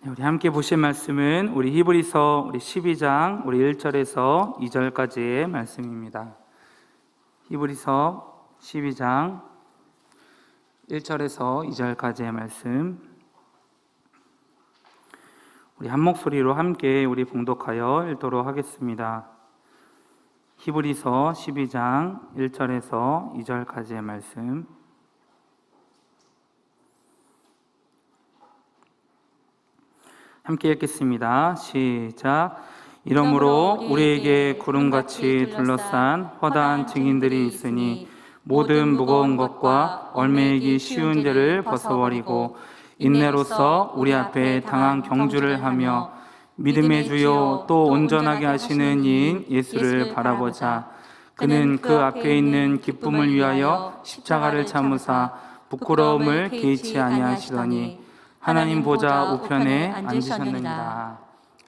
우리 함께 보실 말씀은 우리 히브리서 우리 12장 우리 1절에서 2절까지의 말씀입니다. 히브리서 12장 1절에서 2절까지의 말씀, 우리 한 목소리로 함께 우리 봉독하여 읽도록 하겠습니다. 히브리서 12장 1절에서 2절까지의 말씀, 함께 읽겠습니다. 시작. 이러므로 우리에게 구름같이 둘러싼 허다한 증인들이 있으니 모든 무거운 것과 얽매이기 쉬운 죄를 벗어버리고 인내로써 우리 앞에 당한 경주를 하며 믿음의 주요 또 온전하게 하시는 이인 예수를 바라보자. 그는 그 앞에 있는 기쁨을 위하여 십자가를 참으사 부끄러움을 개의치 아니하시더니 하나님 보좌 우편에 앉으셨느니라.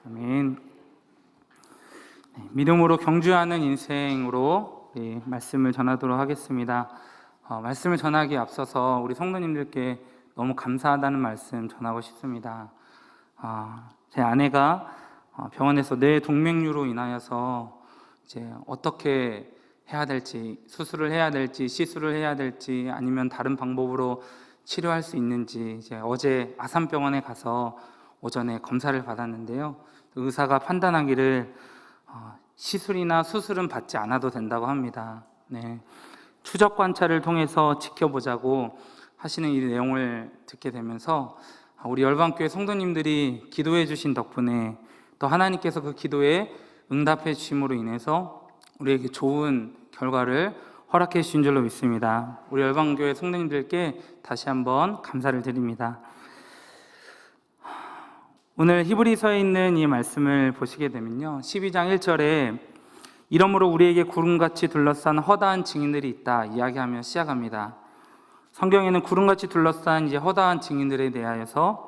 아멘. 믿음으로 경주하는 인생으로 말씀을 전하도록 하겠습니다. 말씀을 전하기에 앞서서 우리 성도님들께 너무 감사하다는 말씀 전하고 싶습니다. 제 아내가 병원에서 뇌 동맥류로 인하여서 이제 어떻게 해야 될지, 수술을 해야 될지, 시술을 해야 될지, 아니면 다른 방법으로 치료할 수 있는지 이제 어제 아산병원에 가서 오전에 검사를 받았는데요. 의사가 판단하기를 시술이나 수술은 받지 않아도 된다고 합니다. 추적 관찰을 통해서 지켜보자고 하시는 이 내용을 듣게 되면서 우리 열방교회 성도님들이 기도해 주신 덕분에 또 하나님께서 그 기도에 응답해 주심으로 인해서 우리에게 좋은 결과를 허락해 주신 줄로 믿습니다. 우리 열방교회 성도님들께 다시 한번 감사를 드립니다. 오늘 히브리서에 있는 이 말씀을 보시게 되면요, 12장 1절에 이러므로 우리에게 구름같이 둘러싼 허다한 증인들이 있다 이야기하며 시작합니다. 성경에는 구름같이 둘러싼 이제 허다한 증인들에 대하여서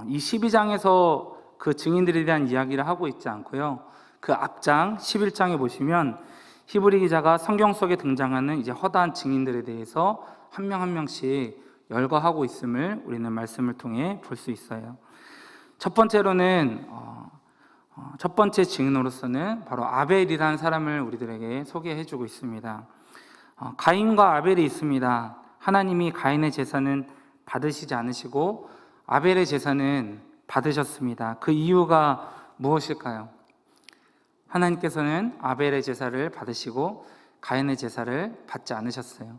이 12장에서 그 증인들에 대한 이야기를 하고 있지 않고요, 그 앞장 11장에 보시면 히브리 기자가 성경 속에 등장하는 이제 허다한 증인들에 대해서 한 명 한 명씩 열거하고 있음을 우리는 말씀을 통해 볼 수 있어요. 첫 번째로는 첫 번째 증인으로서는 바로 아벨이라는 사람을 우리들에게 소개해주고 있습니다. 가인과 아벨이 있습니다. 하나님이 가인의 제사는 받으시지 않으시고 아벨의 제사는 받으셨습니다. 그 이유가 무엇일까요? 하나님께서는 아벨의 제사를 받으시고 가인의 제사를 받지 않으셨어요.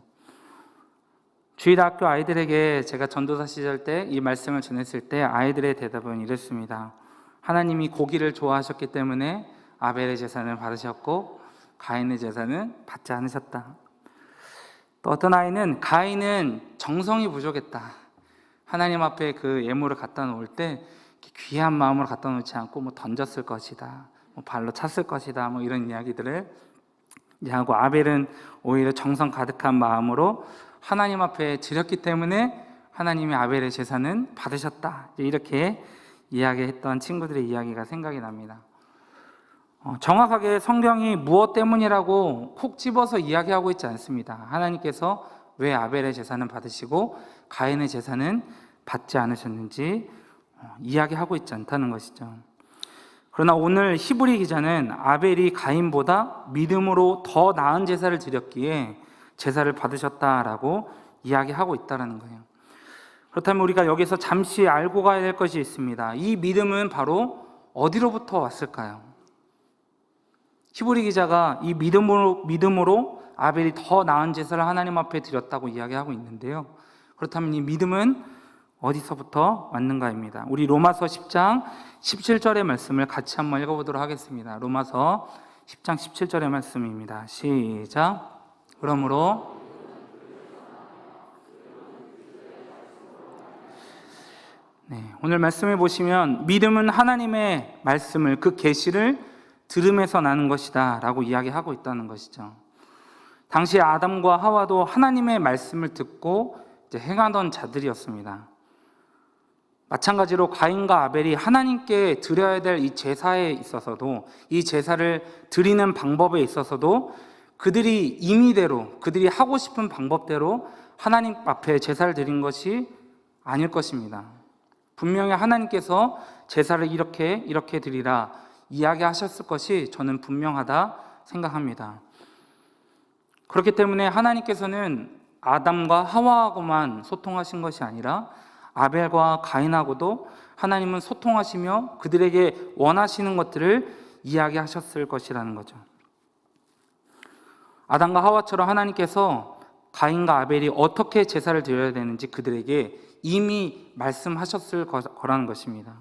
주일학교 아이들에게 제가 전도사 시절 때 이 말씀을 전했을 때 아이들의 대답은 이랬습니다. 하나님이 고기를 좋아하셨기 때문에 아벨의 제사는 받으셨고 가인의 제사는 받지 않으셨다. 또 어떤 아이는 가인은 정성이 부족했다. 하나님 앞에 그 예물을 갖다 놓을 때 귀한 마음으로 갖다 놓지 않고 던졌을 것이다, 발로 찼을 것이다, 이런 이야기들을 하고, 아벨은 오히려 정성 가득한 마음으로 하나님 앞에 드렸기 때문에 하나님이 아벨의 제사는 받으셨다, 이렇게 이야기했던 친구들의 이야기가 생각이 납니다. 정확하게 성경이 무엇 때문이라고 콕 집어서 이야기하고 있지 않습니다. 하나님께서 왜 아벨의 제사는 받으시고 가인의 제사는 받지 않으셨는지 이야기하고 있지 않다는 것이죠. 그러나 오늘 히브리 기자는 아벨이 가인보다 믿음으로 더 나은 제사를 드렸기에 제사를 받으셨다라고 이야기하고 있다는 거예요. 그렇다면 우리가 여기서 잠시 알고 가야 될 것이 있습니다. 이 믿음은 바로 어디로부터 왔을까요? 히브리 기자가 이 믿음으로 아벨이 더 나은 제사를 하나님 앞에 드렸다고 이야기하고 있는데요, 그렇다면 이 믿음은 어디서부터 왔는가입니다. 우리 로마서 10장 17절의 말씀을 같이 한번 읽어보도록 하겠습니다. 로마서 10장 17절의 말씀입니다. 시작. 그러므로 오늘 말씀을 보시면 믿음은 하나님의 말씀을, 그 계시를 들음에서 나는 것이다 라고 이야기하고 있다는 것이죠. 당시 아담과 하와도 하나님의 말씀을 듣고 이제 행하던 자들이었습니다. 마찬가지로 가인과 아벨이 하나님께 드려야 될 이 제사에 있어서도, 이 제사를 드리는 방법에 있어서도 그들이 임의대로, 그들이 하고 싶은 방법대로 하나님 앞에 제사를 드린 것이 아닐 것입니다. 분명히 하나님께서 제사를 이렇게 드리라 이야기하셨을 것이 저는 분명하다 생각합니다. 그렇기 때문에 하나님께서는 아담과 하와하고만 소통하신 것이 아니라 아벨과 가인하고도 하나님은 소통하시며 그들에게 원하시는 것들을 이야기하셨을 것이라는 거죠. 아담과 하와처럼 하나님께서 가인과 아벨이 어떻게 제사를 드려야 되는지 그들에게 이미 말씀하셨을 거라는 것입니다.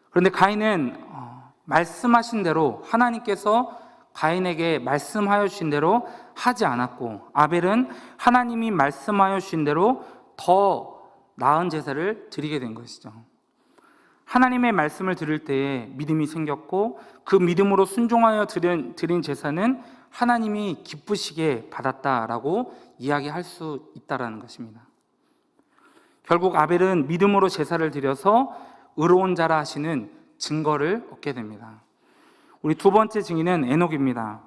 그런데 가인은 말씀하신 대로, 하나님께서 가인에게 말씀하여 주신 대로 하지 않았고, 아벨은 하나님이 말씀하여 주신 대로 더 나은 제사를 드리게 된 것이죠. 하나님의 말씀을 들을 때에 믿음이 생겼고, 그 믿음으로 순종하여 드린 제사는 하나님이 기쁘시게 받았다라고 이야기할 수 있다라는 것입니다. 결국 아벨은 믿음으로 제사를 드려서 의로운 자라 하시는 증거를 얻게 됩니다. 우리 두 번째 증인은 에녹입니다.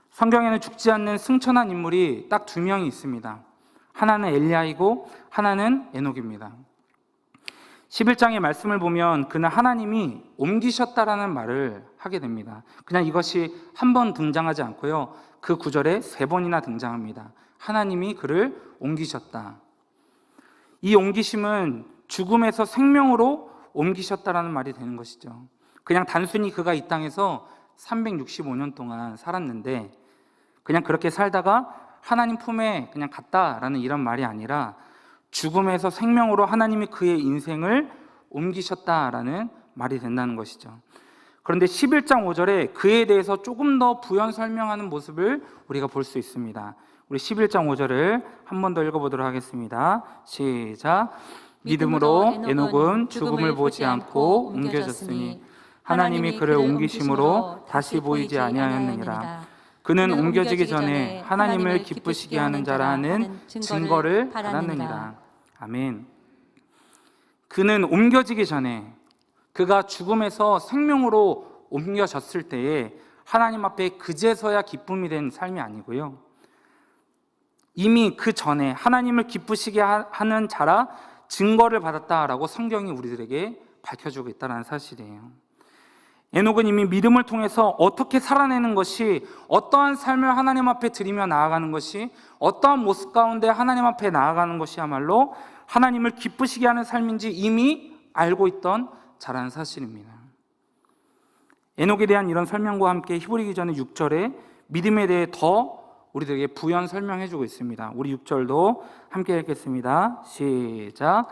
성경에는 죽지 않는 승천한 인물이 딱 두 명이 있습니다. 하나는 엘리야이고 하나는 에녹입니다. 11장의 말씀을 보면 그는 하나님이 옮기셨다라는 말을 하게 됩니다. 그냥 이것이 한 번 등장하지 않고요, 그 구절에 3번이나 등장합니다. 하나님이 그를 옮기셨다. 이 옮기심은 죽음에서 생명으로 옮기셨다라는 말이 되는 것이죠. 그냥 단순히 그가 이 땅에서 365년 동안 살았는데 그냥 그렇게 살다가 하나님 품에 그냥 갔다라는 이런 말이 아니라 죽음에서 생명으로 하나님이 그의 인생을 옮기셨다라는 말이 된다는 것이죠. 그런데 11장 5절에 그에 대해서 조금 더 부연 설명하는 모습을 우리가 볼 수 있습니다. 우리 11장 5절을 한 번 더 읽어보도록 하겠습니다. 시작. 믿음으로 에녹은 죽음을 보지 않고 옮겨졌으니 하나님이 그를 옮기심으로 다시 보이지 아니하였느니라. 그는 옮겨지기 전에 하나님을 기쁘시게 하는 자라 하는 증거를 받았느니라. 아멘. 그는 옮겨지기 전에, 그가 죽음에서 생명으로 옮겨졌을 때에 하나님 앞에 그제서야 기쁨이 된 삶이 아니고요, 이미 그 전에 하나님을 기쁘시게 하는 자라 증거를 받았다라고 성경이 우리들에게 밝혀주고 있다는 사실이에요. 에녹은 이미 믿음을 통해서 어떻게 살아내는 것이, 어떠한 삶을 하나님 앞에 드리며 나아가는 것이, 어떠한 모습 가운데 하나님 앞에 나아가는 것이야말로 하나님을 기쁘시게 하는 삶인지 이미 알고 있던 자라는 사실입니다. 에녹에 대한 이런 설명과 함께 히브리 기전의 6절에 믿음에 대해 더 우리들에게 부연 설명해주고 있습니다. 우리 6절도 함께 읽겠습니다. 시작.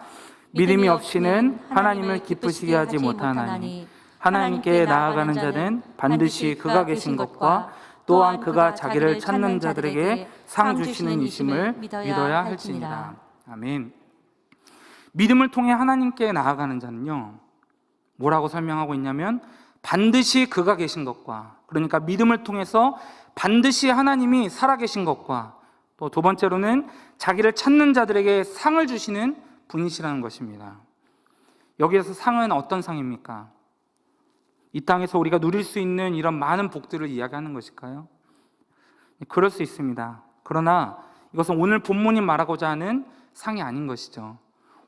믿음이 없이는 하나님을 기쁘시게 하지 못하나니 하나님께 나아가는 자는 반드시 그가 계신 것과 또한 그가 자기를 찾는 자들에게 상 주시는 이심을 믿어야 할지니라. 아멘. 믿음을 통해 하나님께 나아가는 자는요, 뭐라고 설명하고 있냐면 반드시 그가 계신 것과, 그러니까 믿음을 통해서 반드시 하나님이 살아계신 것과, 또 두 번째로는 자기를 찾는 자들에게 상을 주시는 분이시라는 것입니다. 여기에서 상은 어떤 상입니까? 이 땅에서 우리가 누릴 수 있는 이런 많은 복들을 이야기하는 것일까요? 그럴 수 있습니다. 그러나 이것은 오늘 본문이 말하고자 하는 상이 아닌 것이죠.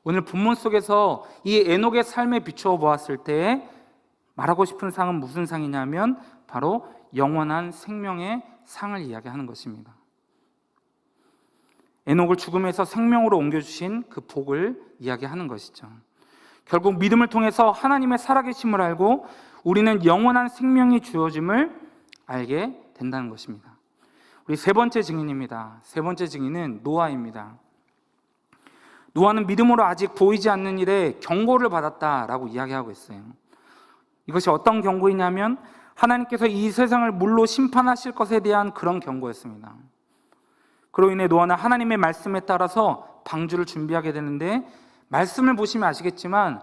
오늘 본문 속에서 이 에녹의 삶에 비추어 보았을 때 말하고 싶은 상은 무슨 상이냐면 바로 영원한 생명의 상을 이야기하는 것입니다. 에녹을 죽음에서 생명으로 옮겨주신 그 복을 이야기하는 것이죠. 결국 믿음을 통해서 하나님의 살아계심을 알고 우리는 영원한 생명이 주어짐을 알게 된다는 것입니다. 우리 세 번째 증인입니다. 세 번째 증인은 노아입니다. 노아는 믿음으로 아직 보이지 않는 일에 경고를 받았다라고 이야기하고 있어요. 이것이 어떤 경고이냐면 하나님께서 이 세상을 물로 심판하실 것에 대한 그런 경고였습니다. 그로 인해 노아는 하나님의 말씀에 따라서 방주를 준비하게 되는데, 말씀을 보시면 아시겠지만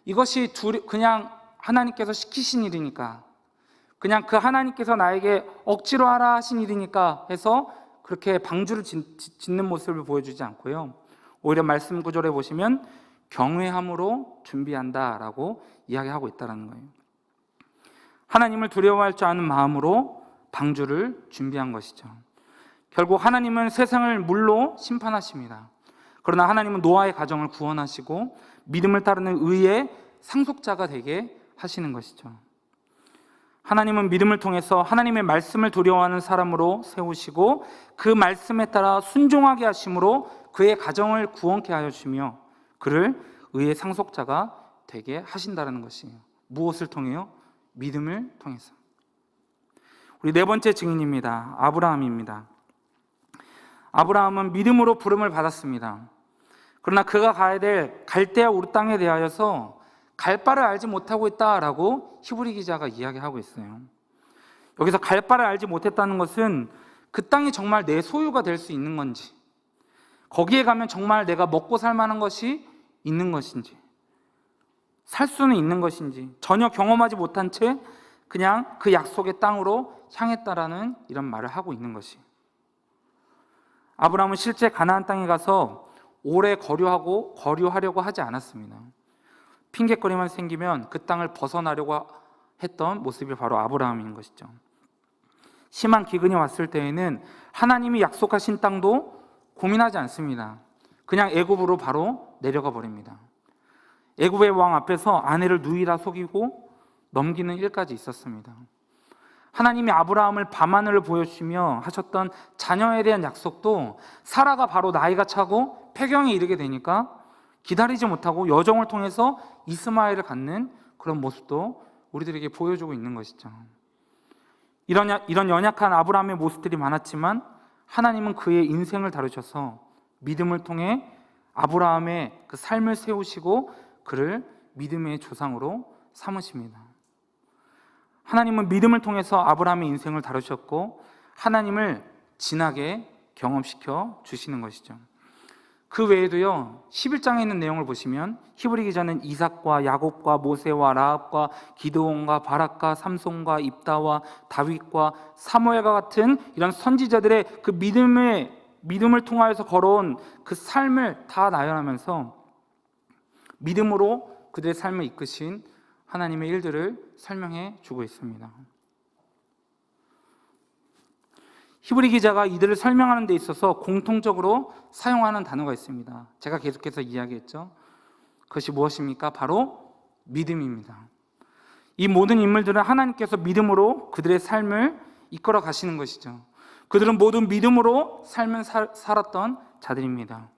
이것이 그냥 하나님께서 시키신 일이니까, 그냥 그 하나님께서 나에게 억지로 하라 하신 일이니까 해서 그렇게 방주를 짓는 모습을 보여주지 않고요, 오히려 말씀 구절에 보시면 경외함으로 준비한다라고 이야기하고 있다는 거예요. 하나님을 두려워할 줄 아는 마음으로 방주를 준비한 것이죠. 결국 하나님은 세상을 물로 심판하십니다. 그러나 하나님은 노아의 가정을 구원하시고 믿음을 따르는 의의 상속자가 되게 하시는 것이죠. 하나님은 믿음을 통해서 하나님의 말씀을 두려워하는 사람으로 세우시고 그 말씀에 따라 순종하게 하심으로 그의 가정을 구원케 하여 주시며 그를 의의 상속자가 되게 하신다는 것이에요. 무엇을 통해요? 믿음을 통해서. 우리 네 번째 증인입니다. 아브라함입니다. 아브라함은 믿음으로 부름을 받았습니다. 그러나 그가 가야 될 갈대아 우르 땅에 대하여서 갈 바를 알지 못하고 있다라고 히브리 기자가 이야기하고 있어요. 여기서 갈 바를 알지 못했다는 것은 그 땅이 정말 내 소유가 될 수 있는 건지, 거기에 가면 정말 내가 먹고 살 만한 것이 있는 것인지, 살 수는 있는 것인지 전혀 경험하지 못한 채 그냥 그 약속의 땅으로 향했다라는 이런 말을 하고 있는 것이. 아브라함은 실제 가나안 땅에 가서 오래 거류하려고 하지 않았습니다. 핑계거리만 생기면 그 땅을 벗어나려고 했던 모습이 바로 아브라함인 것이죠. 심한 기근이 왔을 때에는 하나님이 약속하신 땅도 고민하지 않습니다. 그냥 애굽으로 바로 내려가 버립니다. 애굽의 왕 앞에서 아내를 누이라 속이고 넘기는 일까지 있었습니다. 하나님이 아브라함을 밤하늘을 보여주시며 하셨던 자녀에 대한 약속도 사라가 바로 나이가 차고 폐경에 이르게 되니까 기다리지 못하고 여정을 통해서 이스마엘을 갖는 그런 모습도 우리들에게 보여주고 있는 것이죠. 이런 연약한 아브라함의 모습들이 많았지만 하나님은 그의 인생을 다루셔서 믿음을 통해 아브라함의 그 삶을 세우시고 그를 믿음의 조상으로 삼으십니다. 하나님은 믿음을 통해서 아브라함의 인생을 다루셨고 하나님을 진하게 경험시켜 주시는 것이죠. 그 외에도요, 11장에 있는 내용을 보시면 히브리 기자는 이삭과 야곱과 모세와 라합과 기드온과 바락과 삼손과 입다와 다윗과 사무엘과 같은 이런 선지자들의 그 믿음을 통하여서 걸어온 그 삶을 다 나열하면서 믿음으로 그들의 삶을 이끄신 하나님의 일들을 설명해 주고 있습니다. 히브리 기자가 이들을 설명하는 데 있어서 공통적으로 사용하는 단어가 있습니다. 제가 계속해서 이야기했죠. 그것이 무엇입니까? 바로 믿음입니다. 이 모든 인물들은 하나님께서 믿음으로 그들의 삶을 이끌어 가시는 것이죠. 그들은 모두 믿음으로 삶을 살았던 자들입니다.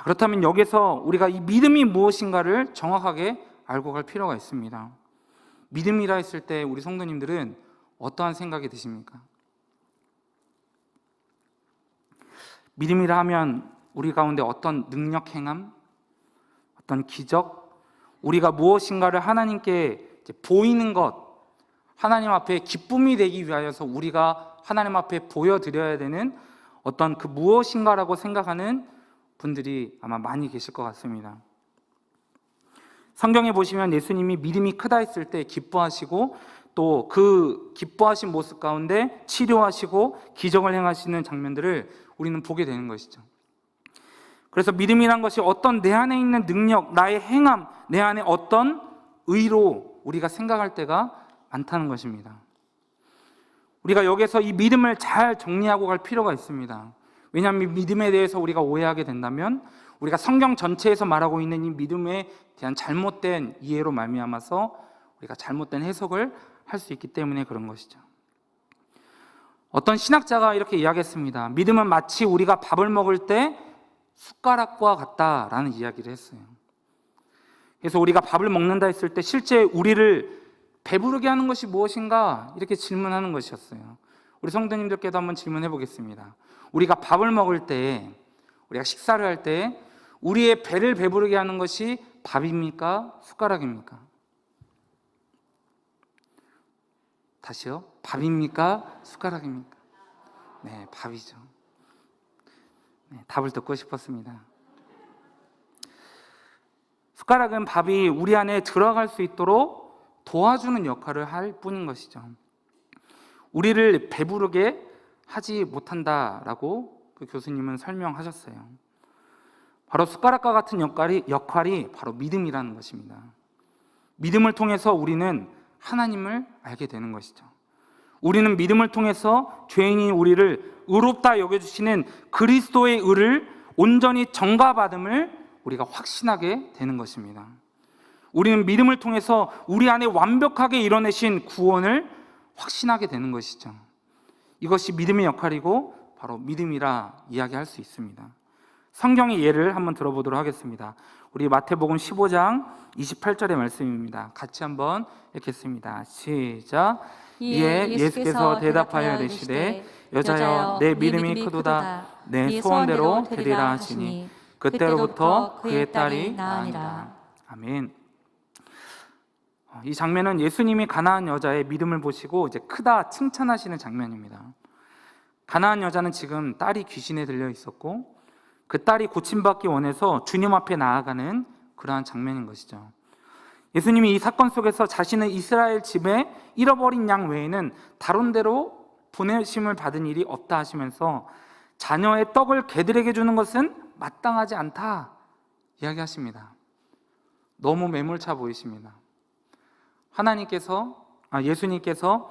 그렇다면 여기서 우리가 이 믿음이 무엇인가를 정확하게 알고 갈 필요가 있습니다. 믿음이라 했을 때 우리 성도님들은 어떠한 생각이 드십니까? 믿음이라 하면 우리 가운데 어떤 능력 행함, 어떤 기적, 우리가 무엇인가를 하나님께 보이는 것, 하나님 앞에 기쁨이 되기 위하여서 우리가 하나님 앞에 보여드려야 되는 어떤 그 무엇인가라고 생각하는 분들이 아마 많이 계실 것 같습니다. 성경에 보시면 예수님이 믿음이 크다 했을 때 기뻐하시고 또 그 기뻐하신 모습 가운데 치료하시고 기적을 행하시는 장면들을 우리는 보게 되는 것이죠. 그래서 믿음이란 것이 어떤 내 안에 있는 능력, 나의 행함, 내 안에 어떤 의로 우리가 생각할 때가 많다는 것입니다. 우리가 여기서 이 믿음을 잘 정리하고 갈 필요가 있습니다. 왜냐하면 믿음에 대해서 우리가 오해하게 된다면 우리가 성경 전체에서 말하고 있는 이 믿음에 대한 잘못된 이해로 말미암아서 우리가 잘못된 해석을 할 수 있기 때문에 그런 것이죠. 어떤 신학자가 이렇게 이야기했습니다. 믿음은 마치 우리가 밥을 먹을 때 숟가락과 같다라는 이야기를 했어요. 그래서 우리가 밥을 먹는다 했을 때 실제 우리를 배부르게 하는 것이 무엇인가 이렇게 질문하는 것이었어요. 우리 성도님들께도 한번 질문해 보겠습니다. 우리가 밥을 먹을 때, 우리가 식사를 할 때 우리의 배를 배부르게 하는 것이 밥입니까? 숟가락입니까? 다시요. 밥입니까? 숟가락입니까? 네, 밥이죠. 네, 답을 듣고 싶었습니다. 숟가락은 밥이 우리 안에 들어갈 수 있도록 도와주는 역할을 할 뿐인 것이죠. 우리를 배부르게 하지 못한다라고 그 교수님은 설명하셨어요. 바로 숟가락과 같은 역할이 바로 믿음이라는 것입니다. 믿음을 통해서 우리는 하나님을 알게 되는 것이죠. 우리는 믿음을 통해서 죄인인 우리를 의롭다 여겨주시는 그리스도의 의를 온전히 전가받음을 우리가 확신하게 되는 것입니다. 우리는 믿음을 통해서 우리 안에 완벽하게 이뤄내신 구원을 확신하게 되는 것이죠. 이것이 믿음의 역할이고 바로 믿음이라 이야기할 수 있습니다. 성경의 예를 한번 들어보도록 하겠습니다. 우리 마태복음 15장 28절의 말씀입니다. 같이 한번 읽겠습니다. 시작. 이에 예수께서 대답하여 이르시되 여자여 내 믿음이 크도다. 내 소원대로 되리라 하시니 그때로부터 그의 딸이 나으니라. 아멘. 이 장면은 예수님이 가나안 여자의 믿음을 보시고 이제 크다 칭찬하시는 장면입니다. 가나안 여자는 지금 딸이 귀신에 들려 있었고 그 딸이 고침받기 원해서 주님 앞에 나아가는 그러한 장면인 것이죠. 예수님이 이 사건 속에서 자신의 이스라엘 집에 잃어버린 양 외에는 다른 데로 보내심을 받은 일이 없다 하시면서 자녀의 떡을 개들에게 주는 것은 마땅하지 않다 이야기하십니다. 너무 매몰차 보이십니다. 예수님께서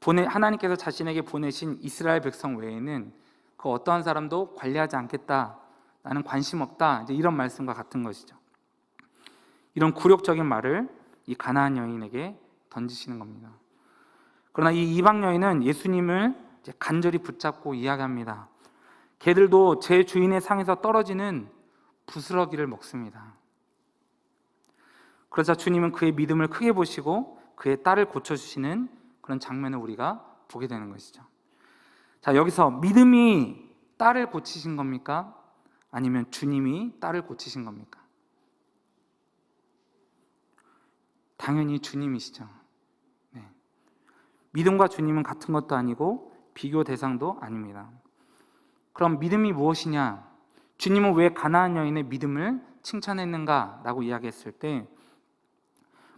하나님께서 자신에게 보내신 이스라엘 백성 외에는 그 어떠한 사람도 관리하지 않겠다, 나는 관심 없다, 이제 이런 말씀과 같은 것이죠. 이런 굴욕적인 말을 이 가나안 여인에게 던지시는 겁니다. 그러나 이 이방 여인은 예수님을 이제 간절히 붙잡고 이야기합니다. 개들도 제 주인의 상에서 떨어지는 부스러기를 먹습니다. 그러자 주님은 그의 믿음을 크게 보시고 그의 딸을 고쳐주시는 그런 장면을 우리가 보게 되는 것이죠. 자, 여기서 믿음이 딸을 고치신 겁니까? 아니면 주님이 딸을 고치신 겁니까? 당연히 주님이시죠. 네. 믿음과 주님은 같은 것도 아니고 비교 대상도 아닙니다. 그럼 믿음이 무엇이냐? 주님은 왜 가나안 여인의 믿음을 칭찬했는가라고 이야기했을 때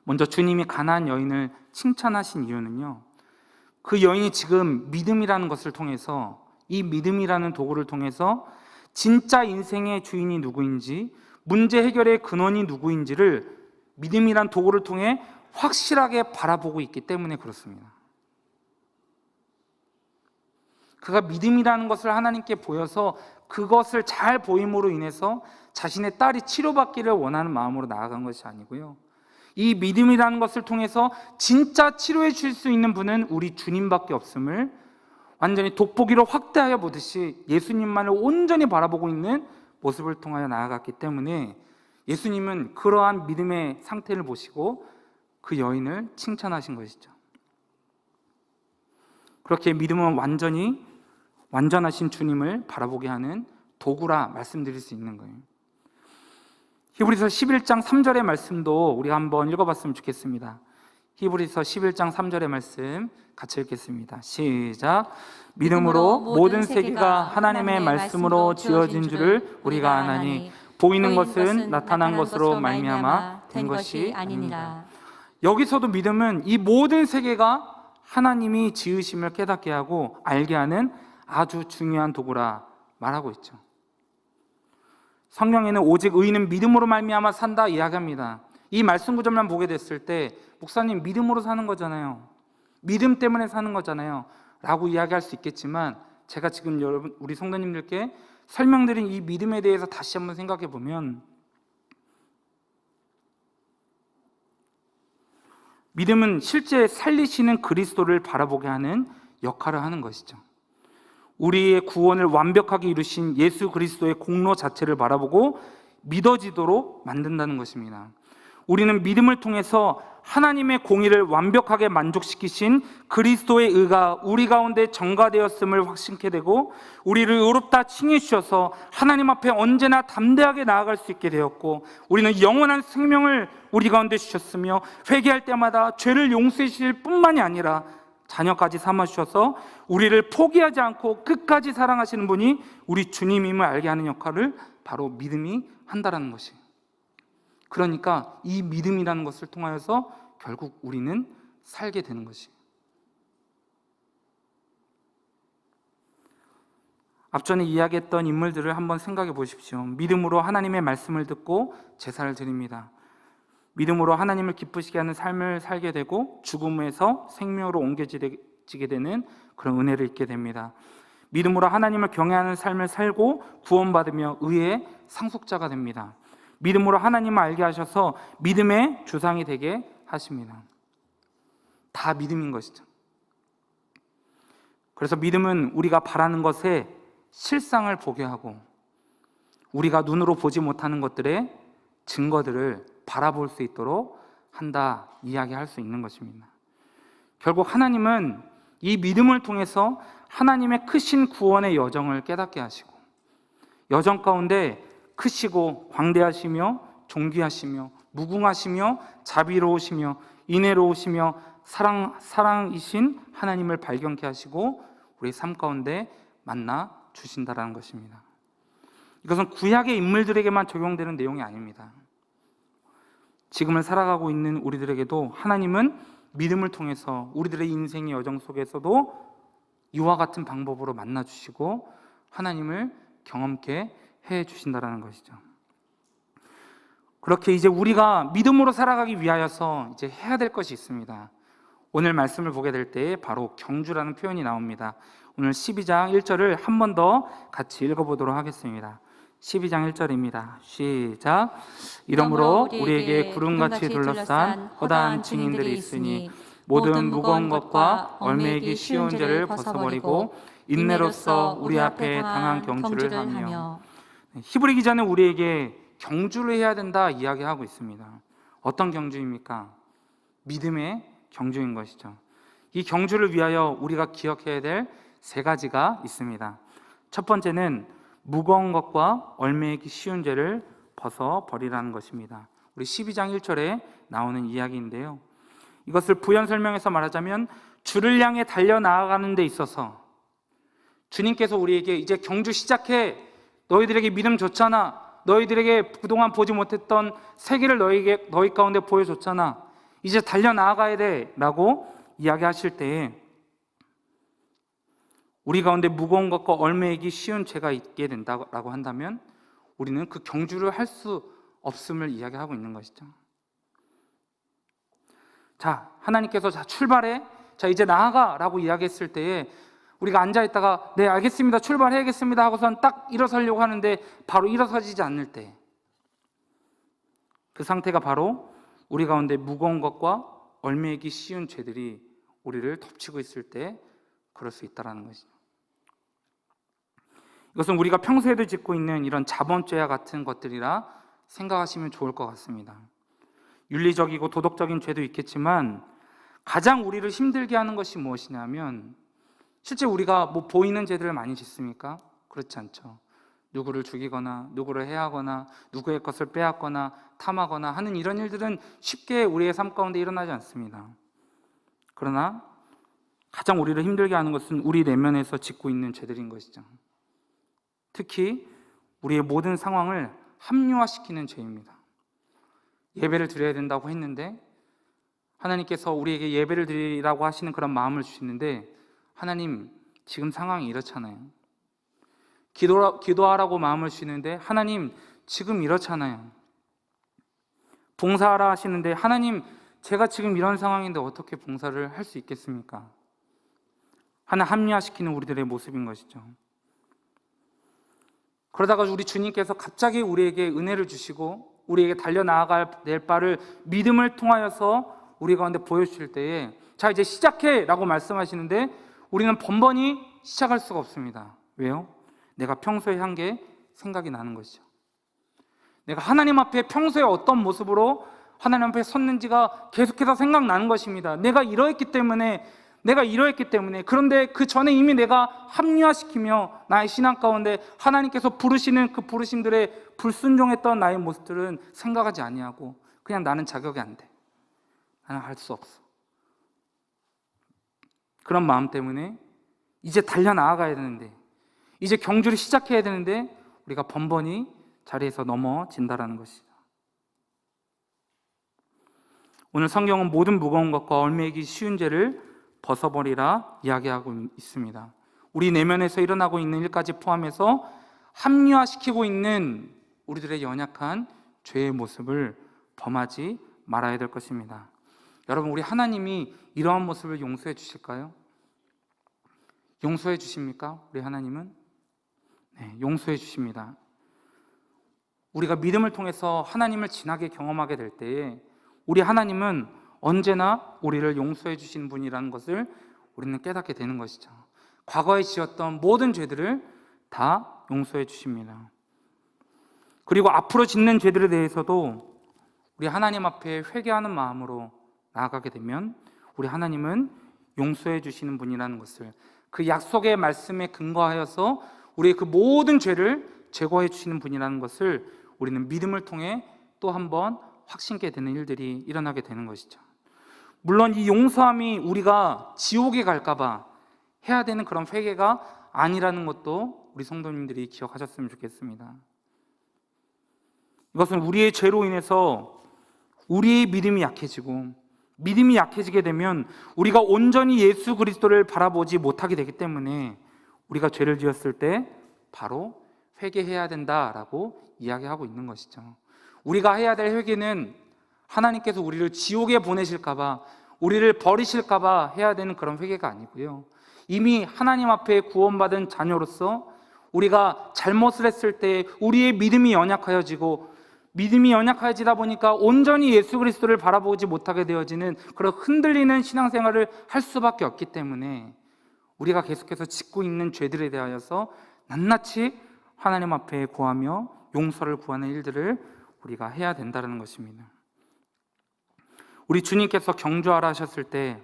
먼저 주님이 가나안 여인을 칭찬하신 이유는요, 그 여인이 지금 믿음이라는 것을 통해서, 이 믿음이라는 도구를 통해서 진짜 인생의 주인이 누구인지, 문제 해결의 근원이 누구인지를 믿음이란 도구를 통해 확실하게 바라보고 있기 때문에 그렇습니다. 그가 믿음이라는 것을 하나님께 보여서 그것을 잘 보임으로 인해서 자신의 딸이 치료받기를 원하는 마음으로 나아간 것이 아니고요, 이 믿음이라는 것을 통해서 진짜 치료해 줄 수 있는 분은 우리 주님밖에 없음을 완전히 돋보기로 확대하여 보듯이 예수님만을 온전히 바라보고 있는 모습을 통하여 나아갔기 때문에 예수님은 그러한 믿음의 상태를 보시고 그 여인을 칭찬하신 것이죠. 그렇게 믿음은 완전하신 주님을 바라보게 하는 도구라 말씀드릴 수 있는 거예요. 히브리서 11장 3절의 말씀도 우리가 한번 읽어봤으면 좋겠습니다. 히브리서 11장 3절의 말씀 같이 읽겠습니다. 시작. 믿음으로 모든 세계가 하나님의 말씀으로 지어진 줄을 우리가 아나니 보이는 것은 나타난 것으로 말미암아 된 것이 아니니라. 여기서도 믿음은 이 모든 세계가 하나님이 지으심을 깨닫게 하고 알게 하는 아주 중요한 도구라 말하고 있죠. 성경에는 오직 의인은 믿음으로 말미암아 산다 이야기합니다. 이 말씀 구절만 보게 됐을 때 목사님 믿음으로 사는 거잖아요, 믿음 때문에 사는 거잖아요 라고 이야기할 수 있겠지만, 제가 지금 우리 성도님들께 설명드린 이 믿음에 대해서 다시 한번 생각해 보면 믿음은 실제 살리시는 그리스도를 바라보게 하는 역할을 하는 것이죠. 우리의 구원을 완벽하게 이루신 예수 그리스도의 공로 자체를 바라보고 믿어지도록 만든다는 것입니다. 우리는 믿음을 통해서 하나님의 공의를 완벽하게 만족시키신 그리스도의 의가 우리 가운데 전가되었음을 확신케 되고, 우리를 의롭다 칭해 주셔서 하나님 앞에 언제나 담대하게 나아갈 수 있게 되었고, 우리는 영원한 생명을 우리 가운데 주셨으며 회개할 때마다 죄를 용서해 주실 뿐만이 아니라 자녀까지 삼아주셔서 우리를 포기하지 않고 끝까지 사랑하시는 분이 우리 주님임을 알게 하는 역할을 바로 믿음이 한다라는 것이에요. 그러니까 이 믿음이라는 것을 통하여서 결국 우리는 살게 되는 것이에요. 앞전에 이야기했던 인물들을 한번 생각해 보십시오. 믿음으로 하나님의 말씀을 듣고 제사를 드립니다. 믿음으로 하나님을 기쁘시게 하는 삶을 살게 되고 죽음에서 생명으로 옮겨지게 되는 그런 은혜를 잊게 됩니다. 믿음으로 하나님을 경외하는 삶을 살고 구원받으며 의의 상속자가 됩니다. 믿음으로 하나님을 알게 하셔서 믿음의 주상이 되게 하십니다. 다 믿음인 것이죠. 그래서 믿음은 우리가 바라는 것의 실상을 보게 하고 우리가 눈으로 보지 못하는 것들의 증거들을 바라볼 수 있도록 한다 이야기할 수 있는 것입니다. 결국 하나님은 이 믿음을 통해서 하나님의 크신 구원의 여정을 깨닫게 하시고 여정 가운데 크시고 광대하시며 존귀하시며 무궁하시며 자비로우시며 인애로우시며 사랑이신 하나님을 발견케 하시고 우리 삶 가운데 만나 주신다라는 것입니다. 이것은 구약의 인물들에게만 적용되는 내용이 아닙니다. 지금을 살아가고 있는 우리들에게도 하나님은 믿음을 통해서 우리들의 인생의 여정 속에서도 이와 같은 방법으로 만나 주시고 하나님을 경험케 해 주신다라는 것이죠. 그렇게 이제 우리가 믿음으로 살아가기 위하여서 이제 해야 될 것이 있습니다. 오늘 말씀을 보게 될 때 바로 경주라는 표현이 나옵니다. 오늘 12장 1절을 한 번 더 같이 읽어보도록 하겠습니다. 12장 1절입니다. 시작. 이러므로 우리에게 구름같이 둘러싼 허다한 증인들이 있으니 모든 무거운 것과 얼매이기 쉬운 죄를 벗어버리고 인내로써 우리 앞에 당한 경주를 하며. 히브리 기자는 우리에게 경주를 해야 된다 이야기하고 있습니다. 어떤 경주입니까? 믿음의 경주인 것이죠. 이 경주를 위하여 우리가 기억해야 될 세 가지가 있습니다. 첫 번째는 무거운 것과 얼매이기 쉬운 죄를 벗어버리라는 것입니다. 우리 12장 1절에 나오는 이야기인데요. 이것을 부연 설명해서 말하자면 주를 향해 달려나아가는 데 있어서 주님께서 우리에게 이제 경주 시작해, 너희들에게 믿음 줬잖아, 너희들에게 그동안 보지 못했던 세계를 너희 가운데 보여줬잖아, 이제 달려나아가야 돼 라고 이야기하실 때에 우리 가운데 무거운 것과 얼매이기 쉬운 죄가 있게 된다고 한다면 우리는 그 경주를 할 수 없음을 이야기하고 있는 것이죠. 자, 하나님께서 자 출발해, 자 이제 나아가 라고 이야기했을 때에 우리가 앉아있다가 네 알겠습니다, 출발해야겠습니다 하고선 딱 일어서려고 하는데 바로 일어서지지 않을 때, 그 상태가 바로 우리 가운데 무거운 것과 얼매이기 쉬운 죄들이 우리를 덮치고 있을 때 그럴 수 있다는 것이죠. 이것은 우리가 평소에도 짓고 있는 이런 자본죄와 같은 것들이라 생각하시면 좋을 것 같습니다. 윤리적이고 도덕적인 죄도 있겠지만 가장 우리를 힘들게 하는 것이 무엇이냐면, 실제 우리가 뭐 보이는 죄들을 많이 짓습니까? 그렇지 않죠. 누구를 죽이거나 누구를 해하거나 누구의 것을 빼앗거나 탐하거나 하는 이런 일들은 쉽게 우리의 삶 가운데 일어나지 않습니다. 그러나 가장 우리를 힘들게 하는 것은 우리 내면에서 짓고 있는 죄들인 것이죠. 특히 우리의 모든 상황을 합리화시키는 죄입니다. 예배를 드려야 된다고 했는데 하나님께서 우리에게 예배를 드리라고 하시는 그런 마음을 주시는데, 하나님 지금 상황이 이렇잖아요. 기도하라고 마음을 주시는데 하나님 지금 이렇잖아요. 봉사하라 하시는데 하나님 제가 지금 이런 상황인데 어떻게 봉사를 할 수 있겠습니까? 하나 합리화시키는 우리들의 모습인 것이죠. 그러다가 우리 주님께서 갑자기 우리에게 은혜를 주시고 우리에게 달려나아갈 될 바를 믿음을 통하여서 우리 가운데 보여주실 때에 자 이제 시작해 라고 말씀하시는데 우리는 번번이 시작할 수가 없습니다. 왜요? 내가 평소에 한 게 생각이 나는 것이죠. 내가 하나님 앞에 평소에 어떤 모습으로 하나님 앞에 섰는지가 계속해서 생각나는 것입니다. 내가 이러했기 때문에 그런데 그 전에 이미 내가 합리화시키며 나의 신앙 가운데 하나님께서 부르시는 그 부르심들에 불순종했던 나의 모습들은 생각하지 아니하고 그냥 나는 자격이 안 돼, 나는 할 수 없어, 그런 마음 때문에 이제 달려나아가야 되는데, 이제 경주를 시작해야 되는데 우리가 번번이 자리에서 넘어진다라는 것이죠. 오늘 성경은 모든 무거운 것과 얼매이기 쉬운 죄를 벗어버리라 이야기하고 있습니다. 우리 내면에서 일어나고 있는 일까지 포함해서 합리화시키고 있는 우리들의 연약한 죄의 모습을 범하지 말아야 될 것입니다. 여러분, 우리 하나님이 이러한 모습을 용서해 주실까요? 용서해 주십니까? 우리 하나님은? 네, 용서해 주십니다. 우리가 믿음을 통해서 하나님을 진하게 경험하게 될 때에 우리 하나님은 언제나 우리를 용서해 주시는 분이라는 것을 우리는 깨닫게 되는 것이죠. 과거에 지었던 모든 죄들을 다 용서해 주십니다. 그리고 앞으로 짓는 죄들에 대해서도 우리 하나님 앞에 회개하는 마음으로 나아가게 되면 우리 하나님은 용서해 주시는 분이라는 것을, 그 약속의 말씀에 근거하여서 우리의 그 모든 죄를 제거해 주시는 분이라는 것을 우리는 믿음을 통해 또 한 번 확신케 되는 일들이 일어나게 되는 것이죠. 물론 이 용서함이 우리가 지옥에 갈까 봐 해야 되는 그런 회개가 아니라는 것도 우리 성도님들이 기억하셨으면 좋겠습니다. 이것은 우리의 죄로 인해서 우리의 믿음이 약해지고, 믿음이 약해지게 되면 우리가 온전히 예수 그리스도를 바라보지 못하게 되기 때문에 우리가 죄를 지었을 때 바로 회개해야 된다라고 이야기하고 있는 것이죠. 우리가 해야 될 회개는 하나님께서 우리를 지옥에 보내실까 봐, 우리를 버리실까 봐 해야 되는 그런 회개가 아니고요, 이미 하나님 앞에 구원받은 자녀로서 우리가 잘못을 했을 때 우리의 믿음이 연약하여지고, 믿음이 연약해지다 보니까 온전히 예수 그리스도를 바라보지 못하게 되어지는 그런 흔들리는 신앙생활을 할 수밖에 없기 때문에 우리가 계속해서 짓고 있는 죄들에 대하여서 낱낱이 하나님 앞에 구하며 용서를 구하는 일들을 우리가 해야 된다는 것입니다. 우리 주님께서 경주하라 하셨을 때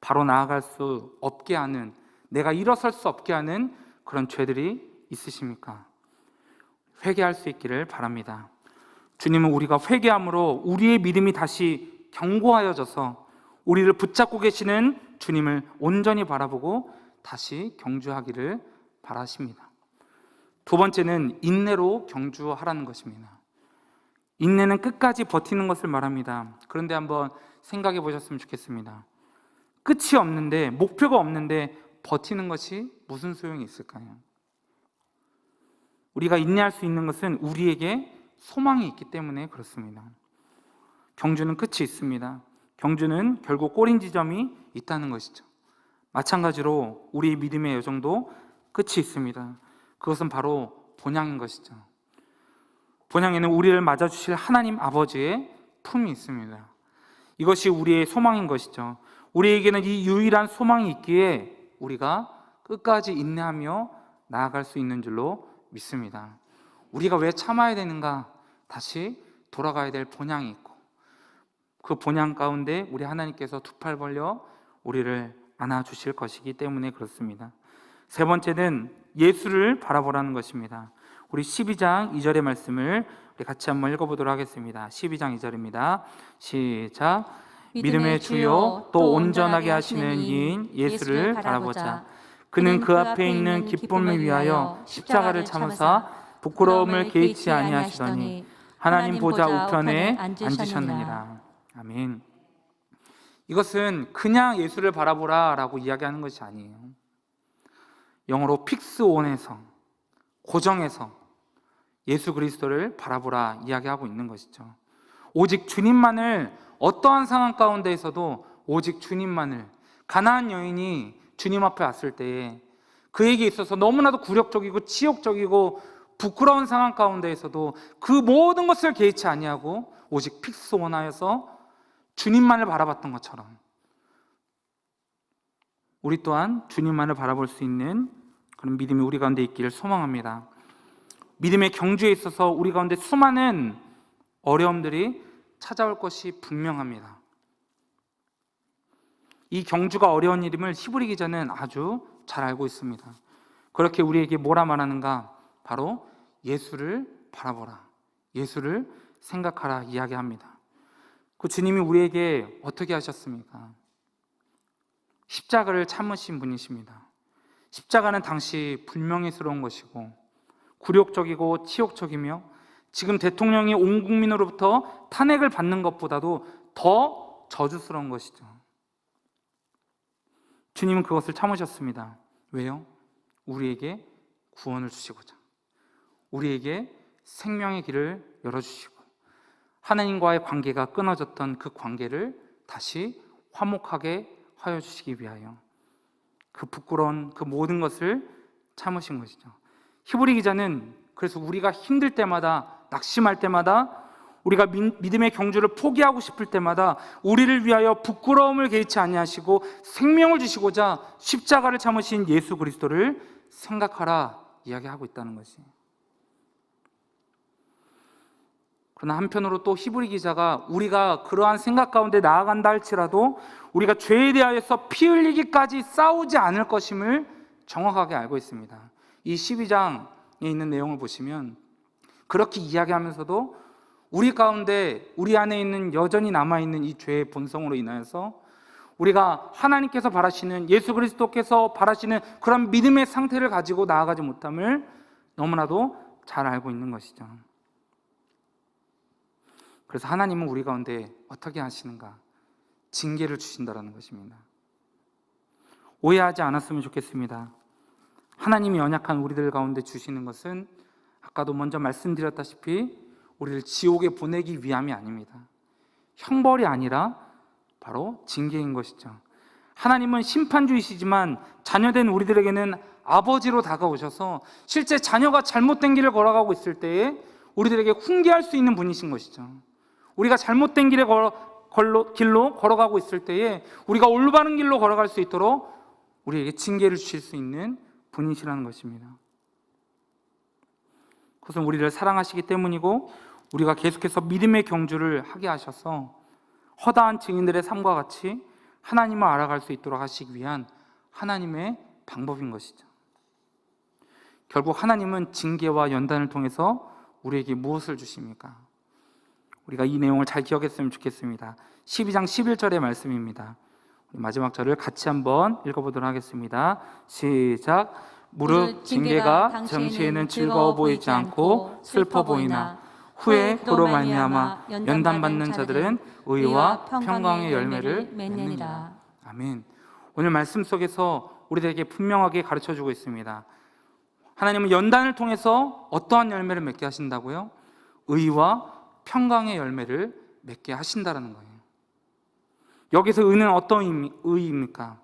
바로 나아갈 수 없게 하는, 내가 일어설 수 없게 하는 그런 죄들이 있으십니까? 회개할 수 있기를 바랍니다. 주님은 우리가 회개함으로 우리의 믿음이 다시 견고하여져서 우리를 붙잡고 계시는 주님을 온전히 바라보고 다시 경주하기를 바라십니다. 두 번째는 인내로 경주하라는 것입니다. 인내는 끝까지 버티는 것을 말합니다. 그런데 한번 생각해 보셨으면 좋겠습니다. 끝이 없는데, 목표가 없는데 버티는 것이 무슨 소용이 있을까요? 우리가 인내할 수 있는 것은 우리에게 소망이 있기 때문에 그렇습니다. 경주는 끝이 있습니다. 경주는 결국 꼬린 지점이 있다는 것이죠. 마찬가지로 우리의 믿음의 여정도 끝이 있습니다. 그것은 바로 본향인 것이죠. 본향에는 우리를 맞아주실 하나님 아버지의 품이 있습니다. 이것이 우리의 소망인 것이죠. 우리에게는 이 유일한 소망이 있기에 우리가 끝까지 인내하며 나아갈 수 있는 줄로 믿습니다. 우리가 왜 참아야 되는가? 다시 돌아가야 될 본향이 있고, 그 본향 가운데 우리 하나님께서 두 팔 벌려 우리를 안아주실 것이기 때문에 그렇습니다. 세 번째는 예수를 바라보라는 것입니다. 우리 12장 2절의 말씀을 우리 같이 한번 읽어보도록 하겠습니다. 12장 2절입니다. 시작. 믿음의 주요 또 온전하게 하시는 이인 예수를 바라보자. 그는 그 앞에 있는 기쁨을 위하여 십자가를 참으사 부끄러움을 개의치 아니하시더니 하나님 보좌 우편에 앉으셨느니라. 아멘. 이것은 그냥 예수를 바라보라 라고 이야기하는 것이 아니에요. 영어로 픽스 온에서, 고정해서 예수 그리스도를 바라보라 이야기하고 있는 것이죠. 오직 주님만을, 어떠한 상황 가운데에서도 오직 주님만을, 가나안 여인이 주님 앞에 왔을 때에 그에게 있어서 너무나도 굴욕적이고 치욕적이고 부끄러운 상황 가운데에서도 그 모든 것을 개의치 아니하고 오직 픽스온하여서 주님만을 바라봤던 것처럼 우리 또한 주님만을 바라볼 수 있는 그런 믿음이 우리 가운데 있기를 소망합니다. 믿음의 경주에 있어서 우리 가운데 수많은 어려움들이 찾아올 것이 분명합니다. 이 경주가 어려운 일임을 히브리 기자는 아주 잘 알고 있습니다. 그렇게 우리에게 뭐라 말하는가? 바로 예수를 바라보라, 예수를 생각하라 이야기합니다. 그 주님이 우리에게 어떻게 하셨습니까? 십자가를 참으신 분이십니다. 십자가는 당시 불명예스러운 것이고 굴욕적이고 치욕적이며 지금 대통령이 온 국민으로부터 탄핵을 받는 것보다도 더 저주스러운 것이죠. 주님은 그것을 참으셨습니다. 왜요? 우리에게 구원을 주시고자, 우리에게 생명의 길을 열어주시고 하나님과의 관계가 끊어졌던 그 관계를 다시 화목하게 하여 주시기 위하여 그 부끄러운 그 모든 것을 참으신 것이죠. 히브리 기자는 그래서 우리가 힘들 때마다, 낙심할 때마다, 우리가 믿음의 경주를 포기하고 싶을 때마다 우리를 위하여 부끄러움을 개의치 아니하시고 생명을 주시고자 십자가를 참으신 예수 그리스도를 생각하라 이야기하고 있다는 것이. 그러나 한편으로 또 히브리 기자가 우리가 그러한 생각 가운데 나아간다 할지라도 우리가 죄에 대하여서 피 흘리기까지 싸우지 않을 것임을 정확하게 알고 있습니다. 이 12장에 있는 내용을 보시면 그렇게 이야기하면서도 우리 가운데, 우리 안에 있는 여전히 남아있는 이 죄의 본성으로 인하여서 우리가 하나님께서 바라시는, 예수 그리스도께서 바라시는 그런 믿음의 상태를 가지고 나아가지 못함을 너무나도 잘 알고 있는 것이죠. 그래서 하나님은 우리 가운데 어떻게 하시는가? 징계를 주신다는 것입니다. 오해하지 않았으면 좋겠습니다. 하나님이 연약한 우리들 가운데 주시는 것은 아까도 먼저 말씀드렸다시피 우리를 지옥에 보내기 위함이 아닙니다. 형벌이 아니라 바로 징계인 것이죠. 하나님은 심판주이시지만 자녀된 우리들에게는 아버지로 다가오셔서 실제 자녀가 잘못된 길을 걸어가고 있을 때에 우리들에게 훈계할 수 있는 분이신 것이죠. 우리가 잘못된 길로 걸어가고 있을 때에 우리가 올바른 길로 걸어갈 수 있도록 우리에게 징계를 주실 수 있는 분이시라는 것입니다. 그것은 우리를 사랑하시기 때문이고 우리가 계속해서 믿음의 경주를 하게 하셔서 허다한 증인들의 삶과 같이 하나님을 알아갈 수 있도록 하시기 위한 하나님의 방법인 것이죠. 결국 하나님은 징계와 연단을 통해서 우리에게 무엇을 주십니까? 우리가 이 내용을 잘 기억했으면 좋겠습니다. 12장 11절의 말씀입니다. 마지막 절을 같이 한번 읽어보도록 하겠습니다. 시작. 무릇 징계가 당시에는 즐거워 보이지 않고 슬퍼 보이나 후에 그로 말미암아 연단받는 자들은 의와 평강의 열매를 맺느니라. 아멘. 오늘 말씀 속에서 우리들에게 분명하게 가르쳐주고 있습니다. 하나님은 연단을 통해서 어떠한 열매를 맺게 하신다고요? 의와 평강의 열매를 맺게 하신다는 거예요. 여기서 의는 어떤 의입니까?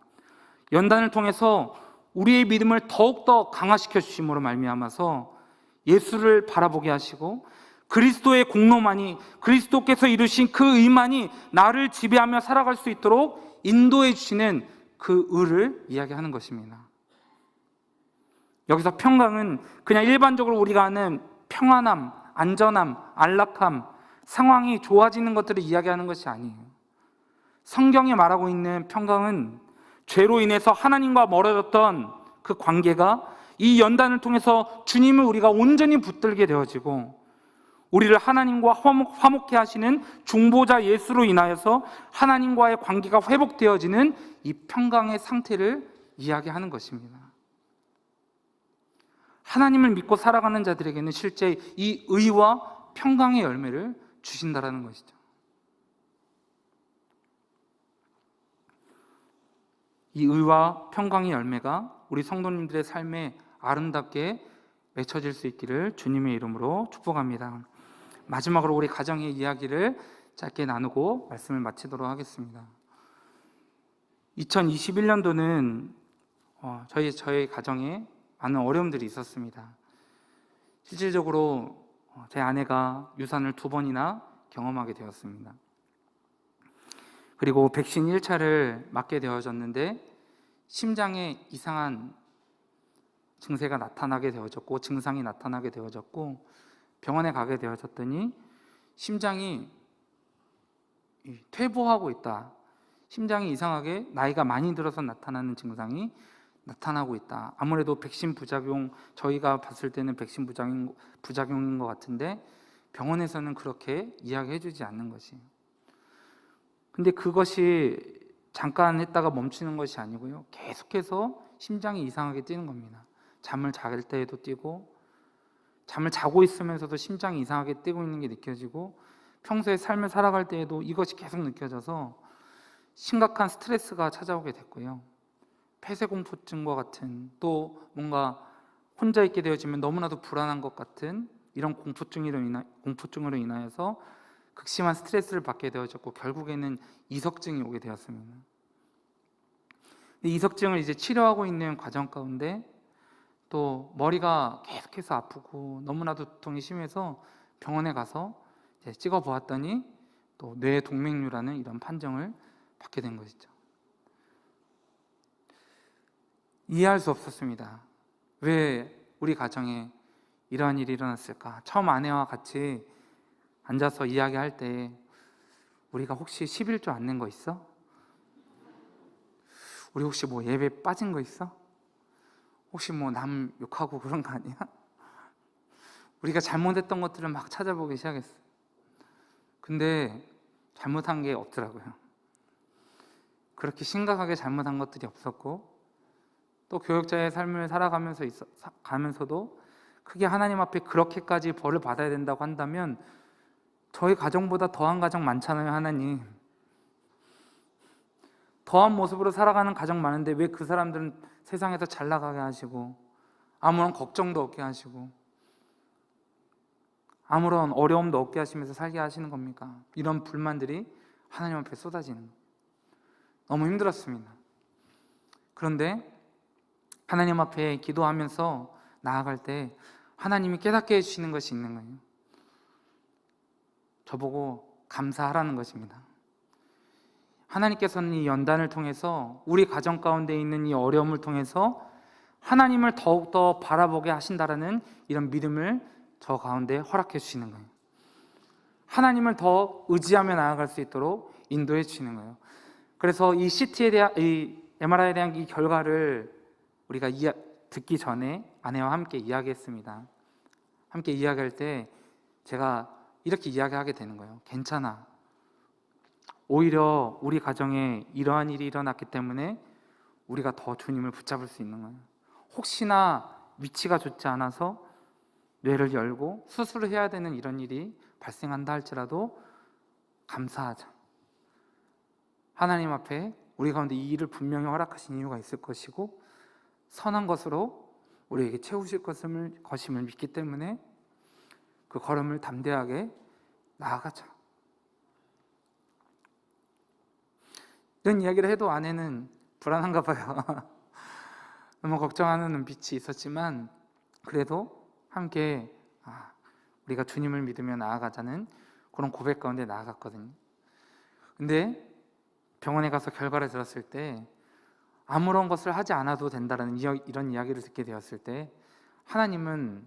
연단을 통해서 우리의 믿음을 더욱더 강화시켜 주심으로 말미암아서 예수를 바라보게 하시고 그리스도의 공로만이, 그리스도께서 이루신 그 의만이 나를 지배하며 살아갈 수 있도록 인도해 주시는 그 의를 이야기하는 것입니다. 여기서 평강은 그냥 일반적으로 우리가 아는 평안함, 안전함, 안락함, 상황이 좋아지는 것들을 이야기하는 것이 아니에요. 성경에 말하고 있는 평강은 죄로 인해서 하나님과 멀어졌던 그 관계가 이 연단을 통해서 주님을 우리가 온전히 붙들게 되어지고 우리를 하나님과 화목케 하시는 중보자 예수로 인하여서 하나님과의 관계가 회복되어지는 이 평강의 상태를 이야기하는 것입니다. 하나님을 믿고 살아가는 자들에게는 실제 이 의와 평강의 열매를 주신다라는 것이죠. 이 의와 평강의 열매가 우리 성도님들의 삶에 아름답게 맺혀질 수 있기를 주님의 이름으로 축복합니다. 마지막으로 우리 가정의 이야기를 짧게 나누고 말씀을 마치도록 하겠습니다. 2021년도는 저희 가정에 많은 어려움들이 있었습니다. 실질적으로 제 아내가 유산을 2번이나 경험하게 되었습니다. 그리고 백신 1차를 맞게 되어졌는데 심장에 이상한 증세가 나타나게 되어졌고 증상이 나타나게 되어졌고 병원에 가게 되어졌더니 심장이 퇴보하고 있다. 심장이 이상하게 나이가 많이 들어서 나타나는 증상이 나타나고 있다. 아무래도 백신 부작용, 저희가 봤을 때는 백신 부작용인 것 같은데 병원에서는 그렇게 이야기해 주지 않는 것이에요. 근데 그것이 잠깐 했다가 멈추는 것이 아니고요. 계속해서 심장이 이상하게 뛰는 겁니다. 잠을 잘 때에도 뛰고 잠을 자고 있으면서도 심장이 이상하게 뛰고 있는 게 느껴지고 평소에 삶을 살아갈 때에도 이것이 계속 느껴져서 심각한 스트레스가 찾아오게 됐고요. 폐쇄공포증과 같은 또 뭔가 혼자 있게 되어지면 너무나도 불안한 것 같은 이런 공포증으로 인하여서 극심한 스트레스를 받게 되어졌고 결국에는 이석증이 오게 되었습니다. 이석증을 이제 치료하고 있는 과정 가운데 또 머리가 계속해서 아프고 너무나도 두통이 심해서 병원에 가서 이제 찍어 보았더니 또 뇌동맥류라는 이런 판정을 받게 된 것이죠. 이해할 수 없었습니다. 왜 우리 가정에 이러한 일이 일어났을까? 처음 아내와 같이 앉아서 이야기할 때 우리가 혹시 11조 안 낸 거 있어? 우리 혹시 뭐 예배 빠진 거 있어? 혹시 뭐 남 욕하고 그런 거 아니야? 우리가 잘못했던 것들을 막 찾아보기 시작했어요. 근데 잘못한 게 없더라고요. 그렇게 심각하게 잘못한 것들이 없었고 또 교역자의 삶을 가면서도 크게 하나님 앞에 그렇게까지 벌을 받아야 된다고 한다면 저희 가정보다 더한 가정 많잖아요. 하나님, 더한 모습으로 살아가는 가정 많은데 왜 그 사람들은 세상에서 잘 나가게 하시고 아무런 걱정도 없게 하시고 아무런 어려움도 없게 하시면서 살게 하시는 겁니까? 이런 불만들이 하나님 앞에 쏟아지는 거예요. 너무 힘들었습니다. 그런데 하나님 앞에 기도하면서 나아갈 때 하나님이 깨닫게 해주시는 것이 있는 거예요. 저보고 감사하라는 것입니다. 하나님께서는 이 연단을 통해서 우리 가정 가운데 있는 이 어려움을 통해서 하나님을 더욱더 바라보게 하신다라는 이런 믿음을 저 가운데 허락해 주시는 거예요. 하나님을 더 의지하며 나아갈 수 있도록 인도해 주시는 거예요. 그래서 이 CT에 대한, 이 MRI에 대한 이 결과를 우리가 듣기 전에 아내와 함께 이야기했습니다. 함께 이야기할 때 제가 이렇게 이야기하게 되는 거예요. 괜찮아. 오히려 우리 가정에 이러한 일이 일어났기 때문에 우리가 더 주님을 붙잡을 수 있는 거예요. 혹시나 위치가 좋지 않아서 뇌를 열고 수술을 해야 되는 이런 일이 발생한다 할지라도 감사하자. 하나님 앞에 우리 가운데 이 일을 분명히 허락하신 이유가 있을 것이고 선한 것으로 우리에게 채우실 것임을 믿기 때문에 그 걸음을 담대하게 나아가자. 이런 이야기를 해도 아내는 불안한가 봐요. 너무 걱정하는 눈빛이 있었지만 그래도 함께 우리가 주님을 믿으며 나아가자는 그런 고백 가운데 나아갔거든요. 근데 병원에 가서 결과를 들었을 때 아무런 것을 하지 않아도 된다는 이런 이야기를 듣게 되었을 때 하나님은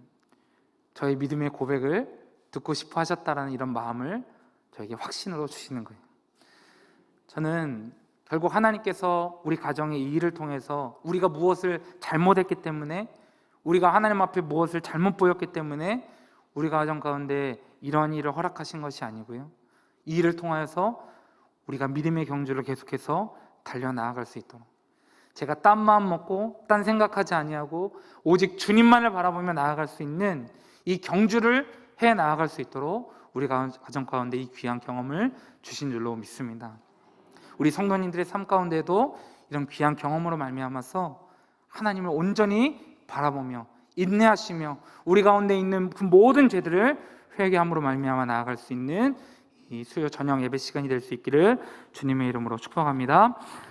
저의 믿음의 고백을 듣고 싶어 하셨다라는 이런 마음을 저에게 확신으로 주시는 거예요. 저는 결국 하나님께서 우리 가정의 이 일을 통해서 우리가 무엇을 잘못했기 때문에 우리가 하나님 앞에 무엇을 잘못 보였기 때문에 우리 가정 가운데 이러한 일을 허락하신 것이 아니고요, 이 일을 통하여서 우리가 믿음의 경주를 계속해서 달려나아갈 수 있도록 제가 딴 마음 먹고 딴 생각하지 아니하고 오직 주님만을 바라보며 나아갈 수 있는 이 경주를 해 나아갈 수 있도록 우리 가정 가운데 이 귀한 경험을 주신 줄로 믿습니다. 우리 성도님들의 삶 가운데도 이런 귀한 경험으로 말미암아서 하나님을 온전히 바라보며 인내하시며 우리 가운데 있는 그 모든 죄들을 회개함으로 말미암아 나아갈 수 있는 이 수요 저녁 예배 시간이 될 수 있기를 주님의 이름으로 축복합니다.